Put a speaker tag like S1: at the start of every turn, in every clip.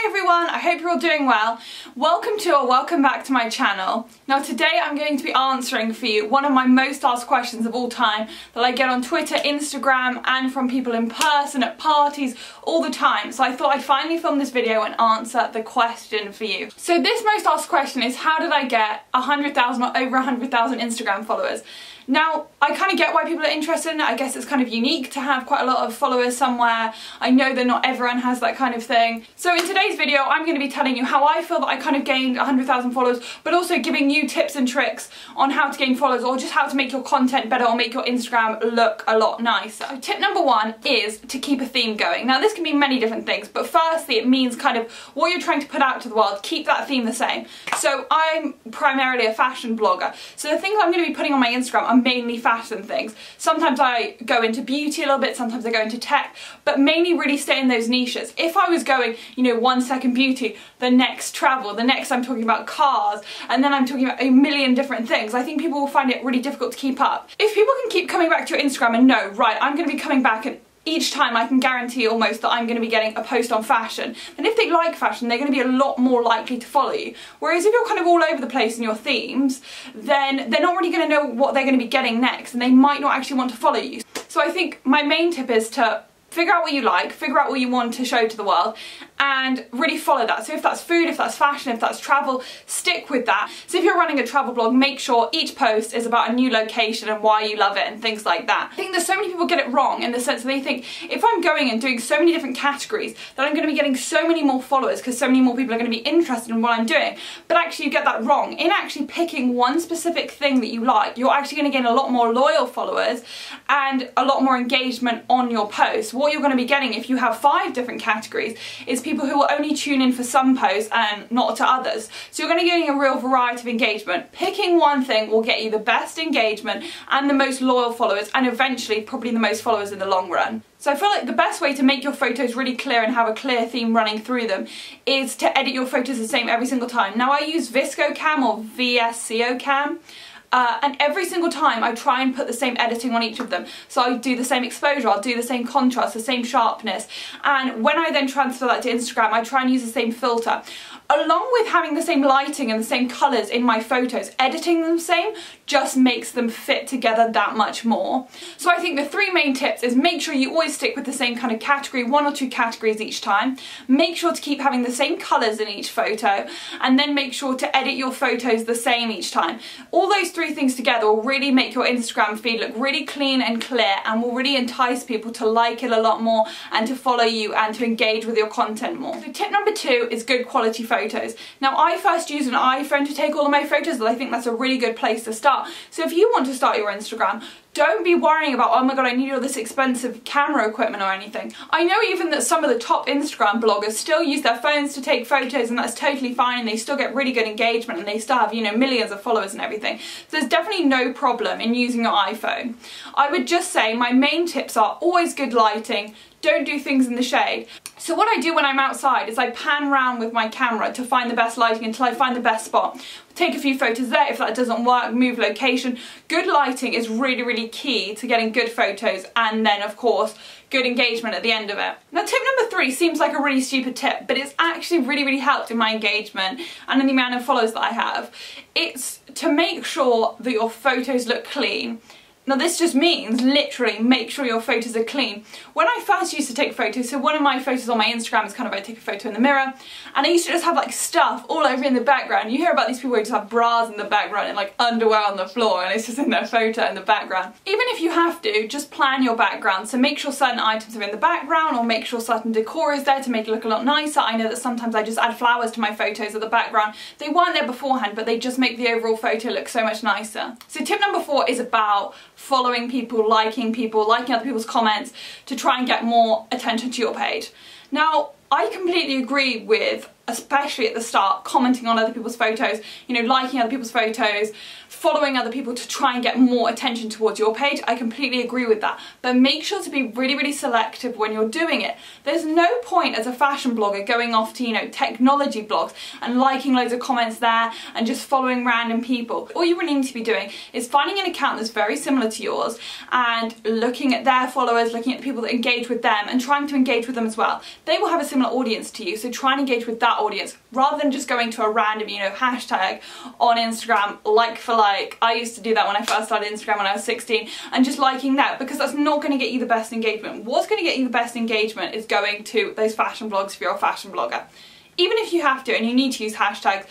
S1: everyone, I hope you're all doing well. Welcome to or welcome back to my channel. Now today I'm going to be answering for you one of my most asked questions of all time that I get on Twitter, Instagram and from people in person at parties all the time. So I thought I'd finally film this video and answer the question for you. So this most asked question is, how did I get 100,000 or over 100,000 Instagram followers? Now, I kind of get why people are interested in it. I guess it's kind of unique to have quite a lot of followers somewhere. I know that not everyone has that kind of thing. So in today's video, I'm going to be telling you how I feel that I kind of gained 100,000 followers, but also giving you tips and tricks on how to gain followers or just how to make your content better or make your Instagram look a lot nicer. So tip number one is to keep a theme going. Now this can be many different things, but firstly it means kind of what you're trying to put out to the world, keep that theme the same. So I'm primarily a fashion blogger. So the things I'm going to be putting on my Instagram are mainly fashion things. Sometimes I go into beauty a little bit, sometimes I go into tech, but mainly really stay in those niches. If I was going, you know, 1 second beauty, the next travel, the next I'm talking about cars, and then I'm talking about a million different things, I think people will find it really difficult to keep up. If people can keep coming back to your Instagram and know, right, I'm going to be coming back and each time I can guarantee almost that I'm going to be getting a post on fashion, and if they like fashion they're going to be a lot more likely to follow you. Whereas if you're kind of all over the place in your themes, then they're not really going to know what they're going to be getting next and they might not actually want to follow you. So I think my main tip is to figure out what you like, figure out what you want to show to the world and really follow that. So if that's food, if that's fashion, if that's travel, stick with that. So if you're running a travel blog, make sure each post is about a new location and why you love it and things like that. I think there's so many people get it wrong in the sense that they think if I'm going and doing so many different categories that I'm going to be getting so many more followers because so many more people are going to be interested in what I'm doing. But actually you get that wrong. In actually picking one specific thing that you like, you're actually going to gain a lot more loyal followers and a lot more engagement on your posts. What you're going to be getting if you have 5 different categories is people who will only tune in for some posts and not to others. So you're going to be getting a real variety of engagement. Picking one thing will get you the best engagement and the most loyal followers and eventually probably the most followers in the long run. So I feel like the best way to make your photos really clear and have a clear theme running through them is to edit your photos the same every single time. Now I use VSCO Cam or VSCO Cam. And every single time I try and put the same editing on each of them. So I do the same exposure, I'll do the same contrast, the same sharpness. And when I then transfer that to Instagram, I try and use the same filter. Along with having the same lighting and the same colours in my photos, editing them the same just makes them fit together that much more. So I think the 3 main tips is make sure you always stick with the same kind of category, 1 or 2 categories each time. Make sure to keep having the same colours in each photo, and then make sure to edit your photos the same each time. All those 3 things together will really make your Instagram feed look really clean and clear and will really entice people to like it a lot more and to follow you and to engage with your content more. So tip number 2 is good quality photos. Now I first used an iPhone to take all of my photos, and I think that's a really good place to start. So if you want to start your Instagram, don't be worrying about, oh my god, I need all this expensive camera equipment or anything. I know even that some of the top Instagram bloggers still use their phones to take photos, and that's totally fine, and they still get really good engagement and they still have, you know, millions of followers and everything. So there's definitely no problem in using your iPhone. I would just say my main tips are always good lighting, don't do things in the shade. So what I do when I'm outside is I pan around with my camera to find the best lighting until I find the best spot. Take a few photos there. If that doesn't work, move location. Good lighting is really, really key to getting good photos, and then of course good engagement at the end of it. Now tip number 3 seems like a really stupid tip, but it's actually really, really helped in my engagement and in the amount of followers that I have. It's to make sure that your photos look clean. Now this just means literally make sure your photos are clean. When I first used to take photos, so one of my photos on my Instagram is kind of I take a photo in the mirror, and I used to just have like stuff all over in the background. You hear about these people who just have bras in the background and like underwear on the floor, and it's just in their photo in the background. Even if you have to, just plan your background. So make sure certain items are in the background, or make sure certain decor is there to make it look a lot nicer. I know that sometimes I just add flowers to my photos at the background. They weren't there beforehand, but they just make the overall photo look so much nicer. So tip number 4 is about following people, liking other people's comments to try and get more attention to your page. Now, I completely agree with especially at the start, commenting on other people's photos, you know, liking other people's photos, following other people to try and get more attention towards your page. I completely agree with that, but make sure to be really, really selective when you're doing it. There's no point as a fashion blogger going off to, you know, technology blogs and liking loads of comments there and just following random people. All you really need to be doing is finding an account that's very similar to yours and looking at their followers, looking at the people that engage with them and trying to engage with them as well. They will have a similar audience to you, so try and engage with that audience rather than just going to a random, you know, hashtag on Instagram, like for like. I used to do that when I first started Instagram when I was 16, and just liking that, because that's not going to get you the best engagement. What's going to get you the best engagement is going to those fashion blogs if you're a fashion blogger. Even if you have to and you need to use hashtags,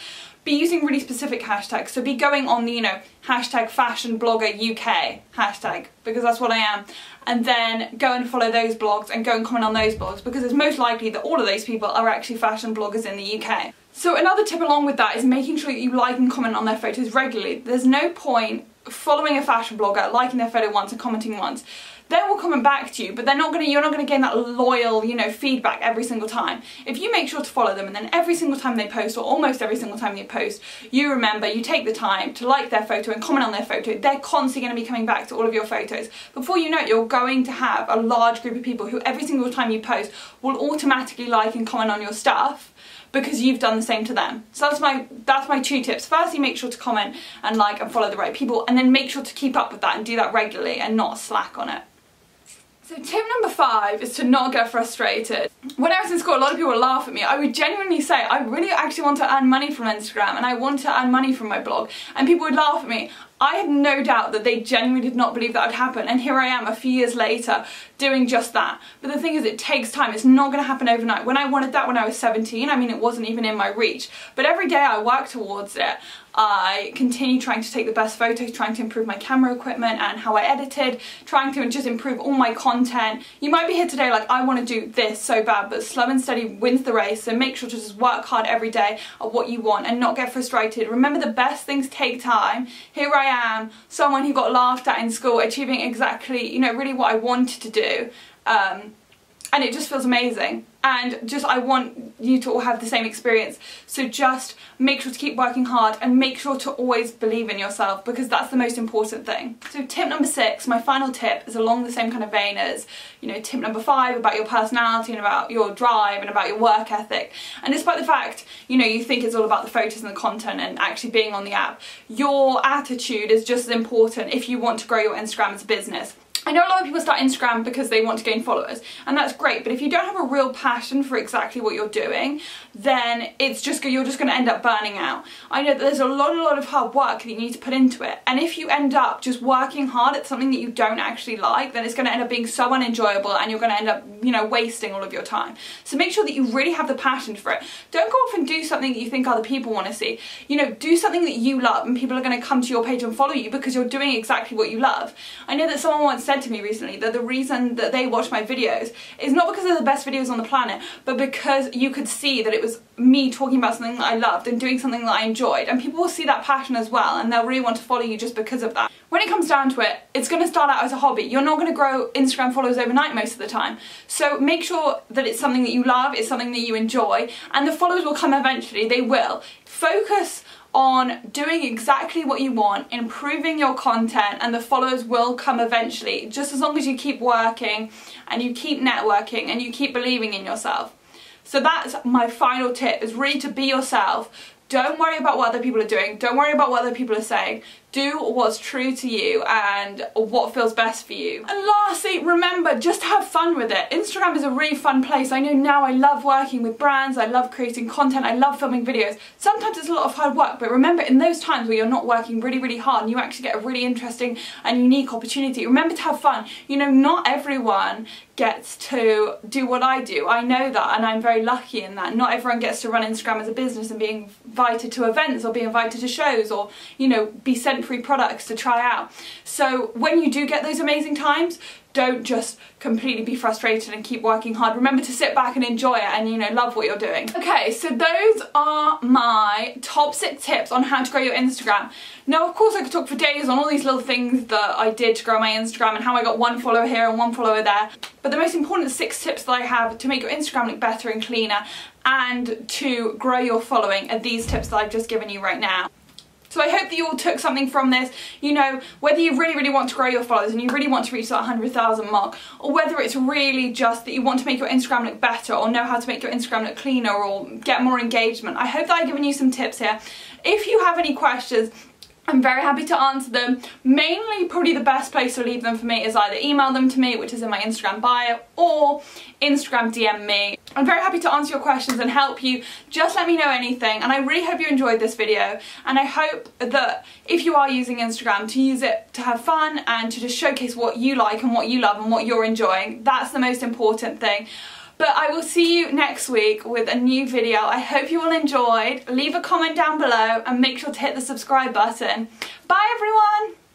S1: be using really specific hashtags. So be going on the, you know, hashtag fashion blogger UK hashtag, because that's what I am, and then go and follow those blogs and go and comment on those blogs, because it's most likely that all of those people are actually fashion bloggers in the UK. So another tip along with that is making sure that you like and comment on their photos regularly. There's no point following a fashion blogger, liking their photo once and commenting once. They will comment back to you, but you're not going to gain that loyal, you know, feedback every single time. If you make sure to follow them, and then every single time they post, or almost every single time they post, you remember, you take the time to like their photo and comment on their photo, they're constantly going to be coming back to all of your photos. Before you know it, you're going to have a large group of people who every single time you post will automatically like and comment on your stuff, because you've done the same to them. So that's my 2 tips. Firstly, make sure to comment and like and follow the right people, and then make sure to keep up with that and do that regularly and not slack on it. So tip number 5 is to not get frustrated. When I was in school, a lot of people would laugh at me. I would genuinely say, I really actually want to earn money from Instagram and I want to earn money from my blog, and people would laugh at me. I had no doubt that they genuinely did not believe that would happen, and here I am a few years later doing just that. But the thing is, it takes time. It's not going to happen overnight. When I wanted that when I was 17, I mean, it wasn't even in my reach. But every day I work towards it. I continue trying to take the best photos, trying to improve my camera equipment and how I edited, trying to just improve all my content. You might be here today like, I want to do this so bad, but slow and steady wins the race, so make sure to just work hard every day at what you want and not get frustrated. Remember, the best things take time. Here I am, someone who got laughed at in school, achieving exactly, you know, really what I wanted to do, and it just feels amazing. And just, I want you to all have the same experience. So just make sure to keep working hard and make sure to always believe in yourself, because that's the most important thing. So tip number 6, my final tip, is along the same kind of vein as, you know, tip number 5 about your personality and about your drive and about your work ethic. And despite the fact, you know, you think it's all about the photos and the content and actually being on the app, your attitude is just as important if you want to grow your Instagram as a business. I know a lot of people start Instagram because they want to gain followers, and that's great, but if you don't have a real passion for exactly what you're doing, then it's just, you're just going to end up burning out. I know that there's a lot of hard work that you need to put into it, and if you end up just working hard at something that you don't actually like, then it's going to end up being so unenjoyable, and you're going to end up, you know, wasting all of your time. So make sure that you really have the passion for it. Don't go off and do something that you think other people want to see. You know, do something that you love, and people are going to come to your page and follow you because you're doing exactly what you love. I know that someone once said to me recently that the reason that they watch my videos is not because they're the best videos on the planet, but because you could see that it was me talking about something that I loved and doing something that I enjoyed, and people will see that passion as well, and they'll really want to follow you just because of that. When it comes down to it, it's going to start out as a hobby. You're not going to grow Instagram followers overnight most of the time, so make sure that it's something that you love, it's something that you enjoy, and the followers will come eventually. They will. Focus on doing exactly what you want, improving your content, and the followers will come eventually, just as long as you keep working and you keep networking and you keep believing in yourself. So that's my final tip, is really to be yourself. Don't worry about what other people are doing, don't worry about what other people are saying. Do what's true to you and what feels best for you. And lastly, remember, just have fun with it. Instagram is a really fun place. I know now I love working with brands, I love creating content, I love filming videos. Sometimes it's a lot of hard work, but remember, in those times where you're not working really hard and you actually get a really interesting and unique opportunity, remember to have fun. You know, not everyone gets to do what I do. I know that, and I'm very lucky in that. Not everyone gets to run Instagram as a business and be invited to events or be invited to shows or, you know, be sent scent-free products to try out. So when you do get those amazing times, don't just completely be frustrated and keep working hard. Remember to sit back and enjoy it and, you know, love what you're doing. Okay, so those are my top 6 tips on how to grow your Instagram. Now, of course, I could talk for days on all these little things that I did to grow my Instagram and how I got 1 follower here and 1 follower there. But the most important 6 tips that I have to make your Instagram look better and cleaner and to grow your following are these tips that I've just given you right now. So I hope that you all took something from this, you know, whether you really want to grow your followers and you really want to reach that 100,000 mark, or whether it's really just that you want to make your Instagram look better or know how to make your Instagram look cleaner or get more engagement. I hope that I've given you some tips here. If you have any questions, I'm very happy to answer them. Mainly, probably the best place to leave them for me is either email them to me, which is in my Instagram bio, or Instagram DM me. I'm very happy to answer your questions and help you. Just let me know anything, and I really hope you enjoyed this video, and I hope that if you are using Instagram, to use it to have fun and to just showcase what you like and what you love and what you're enjoying. That's the most important thing. But I will see you next week with a new video. I hope you all enjoyed. Leave a comment down below and make sure to hit the subscribe button. Bye everyone!